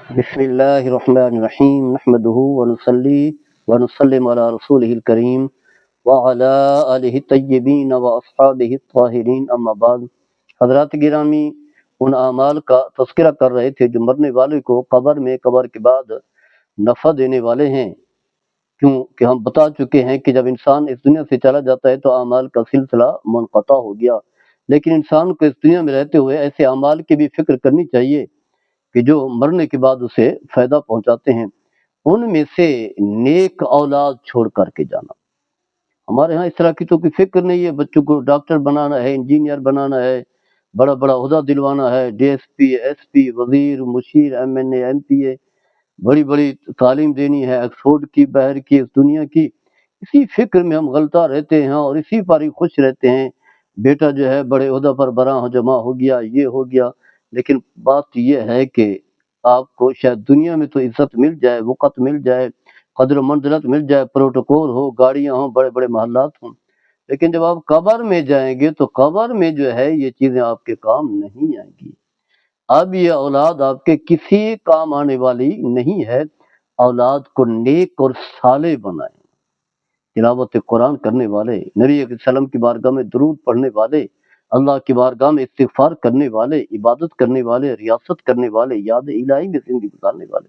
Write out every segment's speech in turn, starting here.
بسم اللہ الرحمن الرحیم نحمده ونصلی ونسلم علی رسولہ الکریم وعلی آلہ الطیبین واصحابہ الطاہرین اما بعد۔ حضرات گرامی، ان اعمال کا تذکرہ کر رہے تھے جو مرنے والے کو قبر کے بعد نفع دینے والے ہیں، کیونکہ ہم بتا چکے ہیں کہ جب انسان اس دنیا سے چلا جاتا ہے تو اعمال کا سلسلہ منقطع ہو گیا، لیکن انسان کو اس دنیا میں رہتے ہوئے ایسے اعمال کی بھی فکر کرنی چاہیے کہ جو مرنے کے بعد اسے فائدہ پہنچاتے ہیں۔ ان میں سے نیک اولاد چھوڑ کر کے جانا۔ ہمارے ہاں اس طرح کی تو کوئی فکر نہیں ہے، بچوں کو ڈاکٹر بنانا ہے، انجینئر بنانا ہے، بڑا بڑا عہدہ دلوانا ہے، D S P, S P, وزیر، مشیر، ایم این اے، ایم پی اے، بڑی بڑی تعلیم دینی ہے، آکسفورڈ کی، باہر کی، اس دنیا کی۔ اسی فکر میں ہم غلطہ رہتے ہیں اور اسی پر ہی خوش رہتے ہیں، بیٹا جو ہے بڑے عہدہ پر براں جمع ہو گیا، یہ ہو گیا۔ لیکن بات یہ ہے کہ آپ کو شاید دنیا میں تو عزت مل جائے، وقت مل جائے، قدر و منزلت مل جائے، پروٹوکول ہو، گاڑیاں ہوں، بڑے بڑے محلات ہوں، لیکن جب آپ قبر میں جائیں گے تو قبر میں جو ہے یہ چیزیں آپ کے کام نہیں آئیں گی۔ اب یہ اولاد آپ کے کسی کام آنے والی نہیں ہے۔ اولاد کو نیک اور صالح بنائیں، تلاوت قرآن کرنے والے، نبی علیہ السلام کی بارگاہ میں درود پڑھنے والے، اللہ کی بارگاہ میں استغفار کرنے والے، عبادت کرنے والے، ریاست کرنے والے، یاد الہی میں زندگی گزارنے والے۔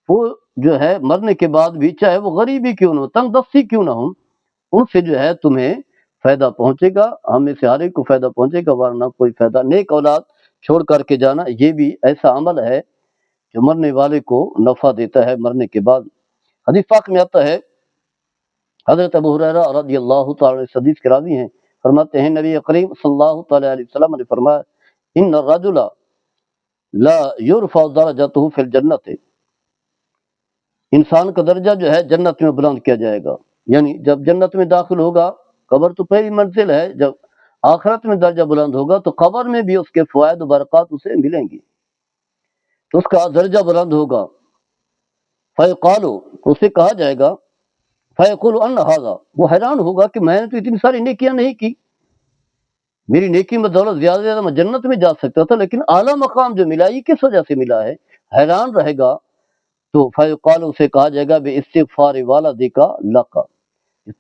وہ جو ہے مرنے کے بعد بھی چاہے وہ غریب ہی کیوں نہ ہو، تنگ دستی کیوں نہ ہو، ان سے جو ہے تمہیں فائدہ پہنچے گا، ہمیں سے ہر ایک کو فائدہ پہنچے گا، ورنہ کوئی فائدہ۔ نیک اولاد چھوڑ کر کے جانا یہ بھی ایسا عمل ہے جو مرنے والے کو نفع دیتا ہے مرنے کے بعد۔ حدیث پاک میں آتا ہے، حضرت ابو ہریرہ رضی اللہ تعالی عنہ حدیث کے راوی ہیں، فرماتے ہیں نبی کریم صلی اللہ تعالی علیہ وسلم نے فرمایا ان الرجل لا يرفع درجته في الجنت، انسان کا درجہ جو ہے جنت میں بلند کیا جائے گا، یعنی جب جنت میں داخل ہوگا، قبر تو پہلی منزل ہے، جب آخرت میں درجہ بلند ہوگا تو قبر میں بھی اس کے فوائد و برکات اسے ملیں گی، تو اس کا درجہ بلند ہوگا۔ فیقال، اسے کہا جائے گا، فیقول ان ھذا، وہ حیران ہوگا کہ میں نے تو اتنی ساری نیکیاں نہیں کی، میری نیکی میں دولت زیادہ زیادہ میں جنت میں جا سکتا تھا، لیکن اعلیٰ مقام جو ملا یہ کس وجہ سے ملا ہے، حیران رہے گا۔ تو فیقال، اسے کہا جائے گا بے استغفار والدیک لک،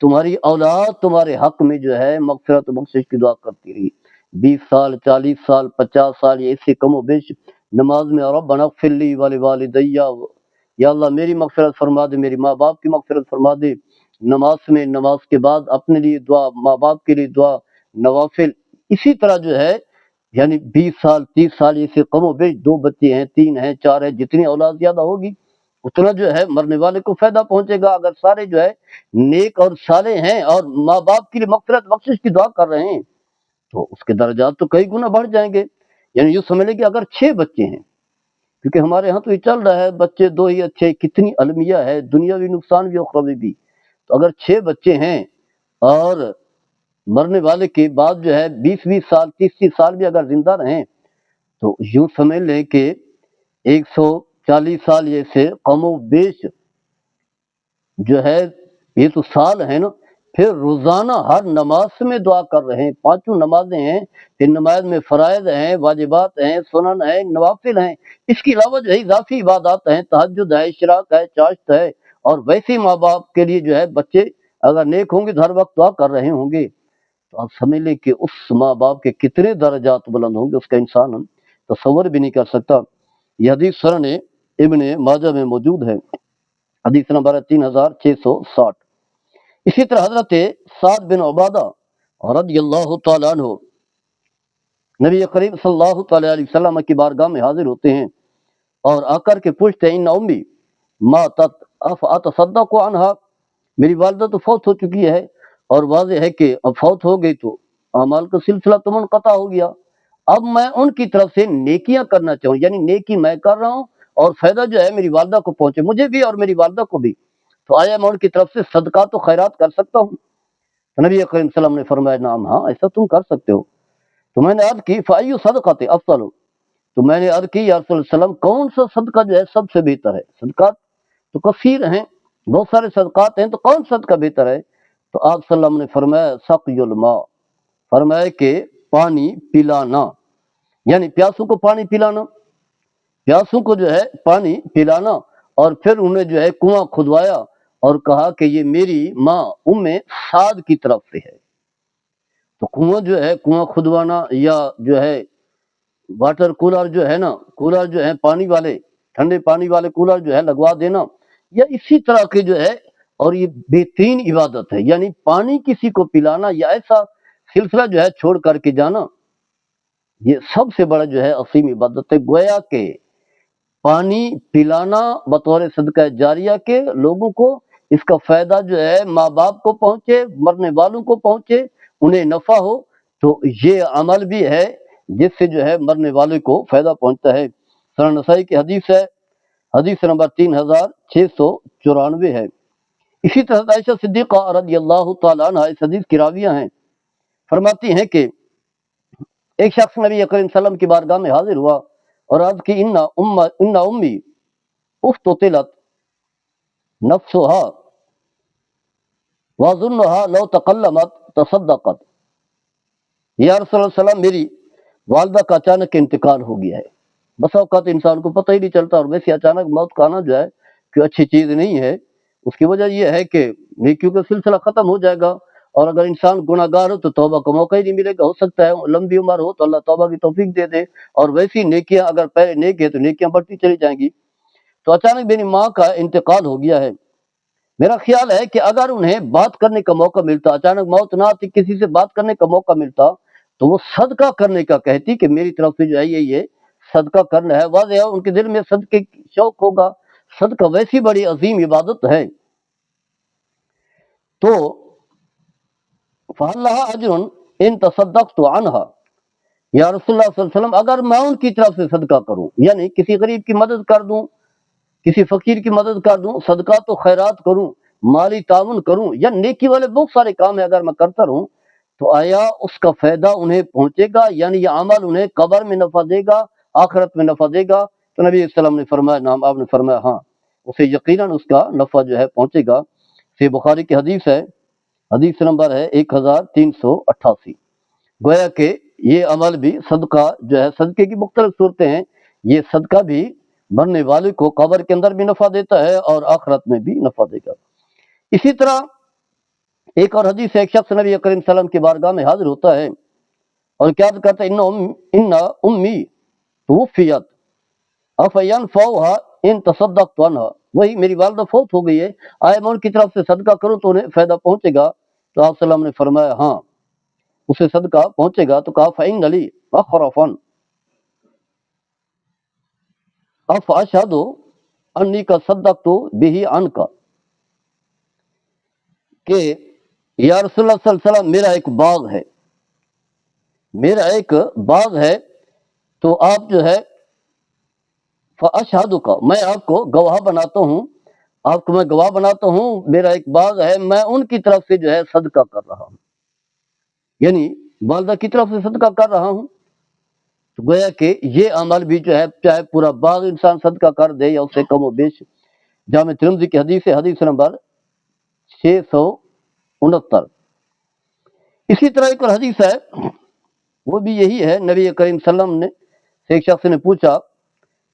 تمہاری اولاد تمہارے حق میں جو ہے مغفرت و بخشش کی دعا کرتی رہی، 20 سال، 40 سال، 50 سال، یا اس سے کم و بیش نماز میں ربنا اغفر لی ولوالدی، یا اللہ میری مغفرت فرما دے، میری ماں باپ کی مغفرت فرما دے۔ نماز میں، نماز کے بعد اپنے لیے دعا، ماں باپ کے لیے دعا، نوافل، اسی طرح جو ہے یعنی 20 سال، 30 سال، اس سے کم و بیش 2 بچے ہیں، 3 ہیں، 4 ہیں، جتنی اولاد زیادہ ہوگی اتنا جو ہے مرنے والے کو فائدہ پہنچے گا۔ اگر سارے جو ہے نیک اور صالح ہیں اور ماں باپ کے لیے مغفرت بخشش کی دعا کر رہے ہیں تو اس کے درجات تو کئی گنا بڑھ جائیں گے۔ یعنی یوں سمجھ لیں کہ اگر 6 بچے ہیں، کیونکہ ہمارے ہاں تو یہ چل رہا ہے بچے 2 ہی اچھے، کتنی المیہ ہے، دنیاوی نقصان بھی اخروی بھی، تو اگر 6 بچے ہیں اور مرنے والے کے بعد جو ہے 20 سال، 30 سال بھی اگر زندہ رہیں تو یوں سمجھ لیں کہ 140 سال یہ سے کم و بیش جو ہے، یہ تو سال ہے نا۔ پھر روزانہ ہر نماز میں دعا کر رہے ہیں، 5 نمازیں ہیں، پھر نماز میں فرائض ہیں، واجبات ہیں، سنن ہیں، نوافل ہیں، اس کے علاوہ جو ہے اضافی عبادات ہیں، تہجد ہے، اشراق ہے، چاشت ہے، اور ویسے ماں باپ کے لیے جو ہے بچے اگر نیک ہوں گے تو ہر وقت دعا کر رہے ہوں گے، تو آپ سمجھ لیں کہ اس ماں باپ کے کتنے درجات بلند ہوں گے، اس کا انسان تصور بھی نہیں کر سکتا۔ یہ حدیث سنن ابن ماجہ میں موجود ہے، حدیث نمبر 3660۔ اسی طرح حضرت سعد بن عبادہ رضی اللہ تعالیٰ عنہ نبی کریم صلی اللہ تعالیٰ علیہ وسلم کی بارگاہ میں حاضر ہوتے ہیں اور آ کر کے پوچھتے ہیں ان امی ماتت اتصدق عنہا، میری والدہ تو فوت ہو چکی ہے، اور واضح ہے کہ اب فوت ہو گئی تو اعمال کا سلسلہ تو منقطع ہو گیا، اب میں ان کی طرف سے نیکیاں کرنا چاہوں، یعنی نیکی میں کر رہا ہوں اور فائدہ جو ہے میری والدہ کو پہنچے، مجھے بھی اور میری والدہ کو بھی، تو آیا میں ان کی طرف سے صدقات و خیرات کر سکتا ہوں؟ تو نبی کریم صلی اللہ علیہ وسلم نے فرمایا نعم، ہاں ایسا تم کر سکتے ہو۔ تو میں نے عرض کی فَأَيُّ صَدْقَةٍ أَفْضَلُ، تو میں نے عرض کی یا رسول اللہ علیہ وسلم کون سا صدقہ جو ہے سب سے بہتر ہے؟ صدقات تو کثیر ہیں، بہت سارے صدقات ہیں، تو کون صدقہ بہتر ہے؟ تو آپ صلی اللہ علیہ وسلم نے فرمایا سقی الماء، فرمایا کہ پانی پلانا، یعنی پیاسوں کو پانی پلانا۔ پیاسوں کو جو ہے پانی پلانا، اور پھر انہیں جو ہے کنواں کھدوایا اور کہا کہ یہ میری ماں سعد کی طرف سے ہے۔ تو کنواں کھدوانا یا جو ہے واٹر کولر جو ہے نا، کولر جو ہے پانی والے، ٹھنڈے پانی والے کولر جو ہے لگوا دینا، یا اسی طرح کے جو ہے، اور یہ بہترین عبادت ہے، یعنی پانی کسی کو پلانا یا ایسا سلسلہ جو ہے چھوڑ کر کے جانا، یہ سب سے بڑا جو ہے عظیم عبادت ہے۔ گویا کہ پانی پلانا بطور صدقہ جاریہ کے لوگوں کو، اس کا فائدہ جو ہے ماں باپ کو پہنچے، مرنے والوں کو پہنچے، انہیں نفع ہو، تو یہ عمل بھی ہے جس سے جو ہے مرنے والے کو فائدہ پہنچتا ہے۔ سنن نسائی کی حدیث ہے، حدیث نمبر 3694 ہے۔ اسی طرح عائشہ صدیقہ رضی اللہ تعالیٰ عنہ اس حدیث کی راویہ ہیں، فرماتی ہیں کہ ایک شخص نبی کریم صلی اللہ علیہ وسلم کی بارگاہ میں حاضر ہوا اور عرض کی ان امی افتطلت نفسها واظنها لو تکلمت تصدقت، یا رسول اللہ صلی اللہ علیہ وسلم میری والدہ کا اچانک انتقال ہو گیا ہے۔ بس اوقات انسان کو پتہ ہی نہیں چلتا، اور ویسے اچانک موت کا آنا جو ہے کہ اچھی چیز نہیں ہے۔ اس کی وجہ یہ ہے کہ نیکیوں کا سلسلہ ختم ہو جائے گا، اور اگر انسان گناہ گار ہو تو توبہ کا موقع ہی نہیں ملے گا۔ ہو سکتا ہے لمبی عمر ہو تو اللہ توبہ کی توفیق دے دے، اور ویسی نیکیاں اگر پہلے نیک ہے تو نیکیاں بڑھتی چلی جائیں گی۔ تو اچانک میری ماں کا انتقال ہو گیا ہے، میرا خیال ہے کہ اگر انہیں بات کرنے کا موقع ملتا، اچانک موت نہ آتی، کسی سے بات کرنے کا موقع ملتا، تو وہ صدقہ کرنے کا کہتی کہ میری طرف سے جو ہے یہ صدقہ کرنا ہے۔ واضح ہے ان کے دل میں صدقے کی شوق ہوگا، صدقہ ویسی بڑی عظیم عبادت ہے۔ تو فَهَلْ لَهَا أَجْرٌ إِن تَصَدَّقْتُ عَنْهَا، یا رسول اللہ صلی اللہ علیہ وسلم اگر میں ان کی طرف سے صدقہ کروں، یعنی کسی غریب کی مدد کر دوں، کسی فقیر کی مدد کر دوں، صدقہ تو خیرات کروں، مالی تعاون کروں، یا نیکی والے بہت سارے کام ہیں اگر میں کرتا رہوں، تو آیا اس کا فائدہ انہیں پہنچے گا؟ یعنی یہ عمل انہیں قبر میں نفع دے گا، آخرت میں نفع دے گا؟ تو نبی صلی اللہ علیہ وسلم نے فرمایا نعم، آپ نے فرمایا ہاں، اسے یقیناً اس کا نفع جو ہے پہنچے گا۔ صحیح بخاری کی حدیث ہے، حدیث نمبر ہے 1388۔ گویا کہ یہ عمل بھی صدقہ جو ہے، صدقے کی مختلف صورتیں ہیں، یہ صدقہ بھی مرنے والے کو قبر کے اندر بھی نفع دیتا ہے اور آخرت میں بھی نفع دے گا۔ اسی طرح ایک اور حدیث ہے، ایک شخص نبی کریم صلی اللہ علیہ وسلم کی بارگاہ میں حاضر ہوتا ہے اور کیا کہتا ہے ان امی توفیت افینفعها ان تصدقت عنها، وہی میری والدہ فوت ہو گئی ہے، آیا میں ان کی طرف سے صدقہ کروں تو انہیں فائدہ پہنچے گا؟ تو آپ صلی اللہ علیہ وسلم نے فرمایا ہاں، اسے صدقہ پہنچے گا۔ تو کہا فإن لی اخرفا افاشهد انی کا صدقت به عنک، کہ یا رسول اللہ صلی اللہ علیہ وسلم میرا ایک باغ ہے، میرا ایک باغ ہے، تو آپ جو ہے فاشهدک، میں آپ کو گواہ بناتا ہوں، آپ کو میں گواہ بناتا ہوں، میرا ایک باغ ہے، میں ان کی طرف سے جو ہے صدقہ کر رہا ہوں، یعنی والدہ کی طرف سے صدقہ کر رہا ہوں۔ تو گویا کہ یہ عمل بھی جو ہے، چاہے پورا باغ انسان صدقہ کر دے یا اس سے کم و بیش۔ جامع ترمذی کی حدیث ہے، حدیث نمبر 669۔ اسی طرح ایک اور حدیث ہے، وہ بھی یہی ہے، نبی کریم صلی اللہ علیہ وسلم نے سے ایک شخص نے پوچھا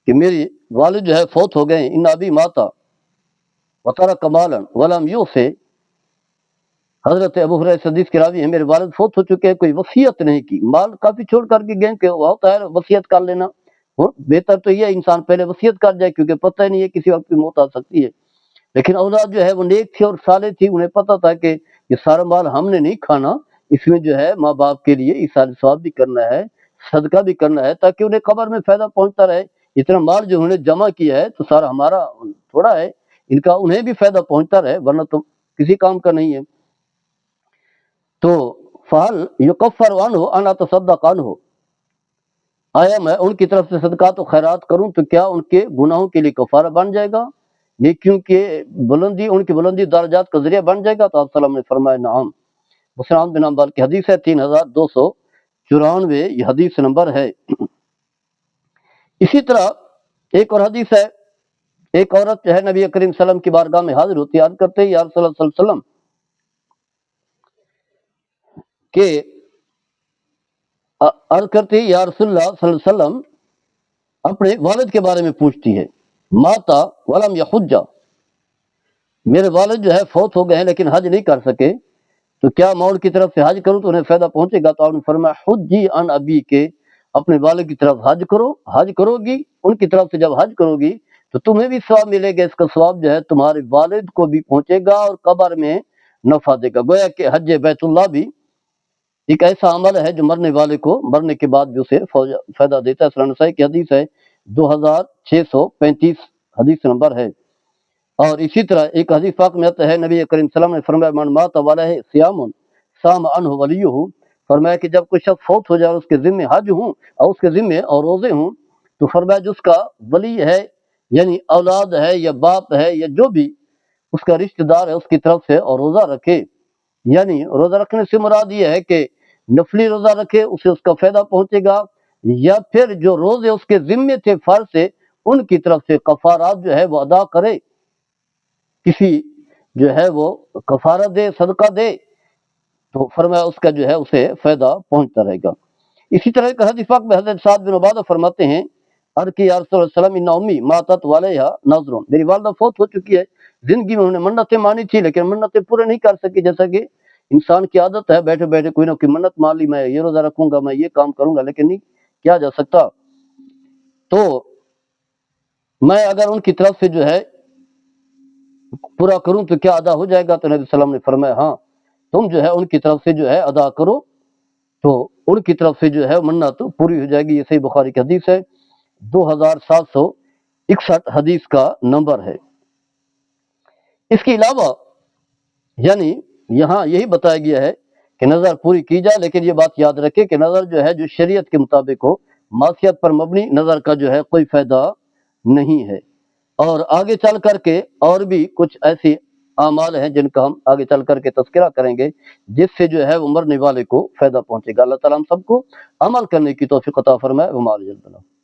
کہ میری والد جو ہے فوت ہو گئے، ان ابی ماتا وترک مالا ولم یوصی، حضرت ابو ہریرہ حدیث کے راوی ہیں، میرے والد فوت ہو چکے ہیں، کوئی وصیت نہیں کی، مال کافی چھوڑ کر کے گئے، کہ ہوتا ہے وصیت کر لینا، بہتر تو یہ انسان پہلے وصیت کر جائے، کیونکہ پتہ ہی نہیں ہے کسی وقت بھی موت آ سکتی ہے۔ لیکن اولاد جو ہے وہ نیک تھی اور صالح تھی، انہیں پتہ تھا کہ یہ سارا مال ہم نے نہیں کھانا، اس میں جو ہے ماں باپ کے لیے ایثار ثواب بھی کرنا ہے، صدقہ بھی کرنا ہے، تاکہ انہیں قبر میں فائدہ پہنچتا رہے۔ اتنا مال جو انہوں نے جمع کیا ہے تو سارا ہمارا تھوڑا ہے، ان کا انہیں بھی فائدہ پہنچتا رہے، ورنہ تو کسی کام کا نہیں ہے۔ تو فَهَلْ يُكَفَّرُ عَنْهُ أَنْ أَتَصَدَّقَ عَنْهُ، آیا میں ان کی طرف سے صدقات و خیرات کروں تو کیا ان کے گناہوں کے لیے کفارہ بن جائے گا، نیکیوں کے بلندی، ان کی بلندی درجات کا ذریعہ بن جائے گا؟ تو آپ صلی اللہ علیہ وسلم نے فرمایا نعم۔ مسلم بن حنبل کی حدیث ہے 3294، یہ حدیث نمبر ہے۔ اسی طرح ایک اور حدیث ہے، ایک عورت جو ہے نبی کریم صلی اللہ علیہ وسلم کی بارگاہ میں حاضر ہوتی ہے، عرض کرتے ہیں یا رسول اللہ صلی اللہ علیہ وسلم کہ عرض کرتی ہے یا رسول اللہ صلی اللہ علیہ وسلم اپنے والد کے بارے میں پوچھتی ہے، ماتا ولم یحج، میرے والد جو ہے فوت ہو گئے ہیں لیکن حج نہیں کر سکے، تو کیا میں ان کی طرف سے حج کروں تو انہیں فائدہ پہنچے گا؟ تو آپ نے فرمایا حجی عن ابی کے، اپنے والد کی طرف حج کرو، حج کرو گی ان کی طرف سے جب حج کرو گی تو تمہیں بھی ثواب ملے گا، اس کا ثواب جو ہے تمہارے والد کو بھی پہنچے گا اور قبر میں نفع دے گا۔ گویا کہ حج بیت اللہ بھی ایک ایسا عمل ہے جو مرنے والے کو مرنے کے بعد جو اسے فائدہ دیتا ہے۔ سنن نسائی کی حدیث ہے 2635 حدیث نمبر ہے۔ اور اسی طرح ایک حدیث پاک میں آتا ہے، نبی کریم صلی اللہ علیہ وسلم نے فرمایا من مات علیہ صیام صام عنہ ولیہ، فرمایا کہ جب کوئی شخص فوت ہو جائے اور اس کے ذمے حج ہوں اور اس کے ذمے اور روزے ہوں، تو فرمایا جو اس کا ولی ہے یعنی اولاد ہے یا باپ ہے یا جو بھی اس کا رشتہ دار ہے اس کی طرف سے اور روزہ رکھے، یعنی روزہ رکھنے سے مراد یہ ہے کہ نفلی روزہ رکھے اسے اس کا فائدہ پہنچے گا، یا پھر جو روزے اس کے ذمے تھے فرض سے ان کی طرف سے کفارات جو ہے وہ ادا کرے، کسی جو ہے وہ کفارہ دے، صدقہ دے، تو فرمایا اس کا جو ہے اسے فائدہ پہنچتا رہے گا۔ اسی طرح ایک حدیث پاک میں حضرت سعد بن عبادہ فرماتے ہیں عرض کی یا رسول اللہ صلی اللہ علیہ وسلم ان امی ماتت علیہا نذر، میری والدہ فوت ہو چکی ہے، زندگی میں انہوں نے منتیں مانی تھی لیکن منتیں پورے نہیں کر سکی، جیسا کہ انسان کی عادت ہے بیٹھے بیٹھے کوئی نہ کوئی منت مان لی، میں یہ روزہ رکھوں گا، میں یہ کام کروں گا، لیکن نہیں کیا جا سکتا۔ تو میں اگر ان کی طرف سے جو ہے پورا کروں تو کیا ادا ہو جائے گا؟ تو نبی صلی اللہ علیہ وسلم نے فرمایا ہاں، تم جو ہے ان کی طرف سے جو ہے ادا کرو تو ان کی طرف سے جو ہے منت پوری ہو جائے گی۔ یہ صحیح بخاری کی حدیث ہے، 2761 حدیث کا نمبر ہے۔ اس کے علاوہ یعنی یہاں یہی بتایا گیا ہے کہ نظر پوری کی جائے، لیکن یہ بات یاد رکھے کہ نظر جو ہے جو شریعت کے مطابق ہو، معصیت پر مبنی نظر کا جو ہے کوئی فائدہ نہیں ہے۔ اور آگے چل کر کے اور بھی کچھ ایسی اعمال ہیں جن کا ہم آگے چل کر کے تذکرہ کریں گے جس سے جو ہے وہ مرنے والے کو فائدہ پہنچے گا۔ اللہ تعالیٰ ہم سب کو عمل کرنے کی توفیق عطا فرمائے۔ وما علیہ السلام۔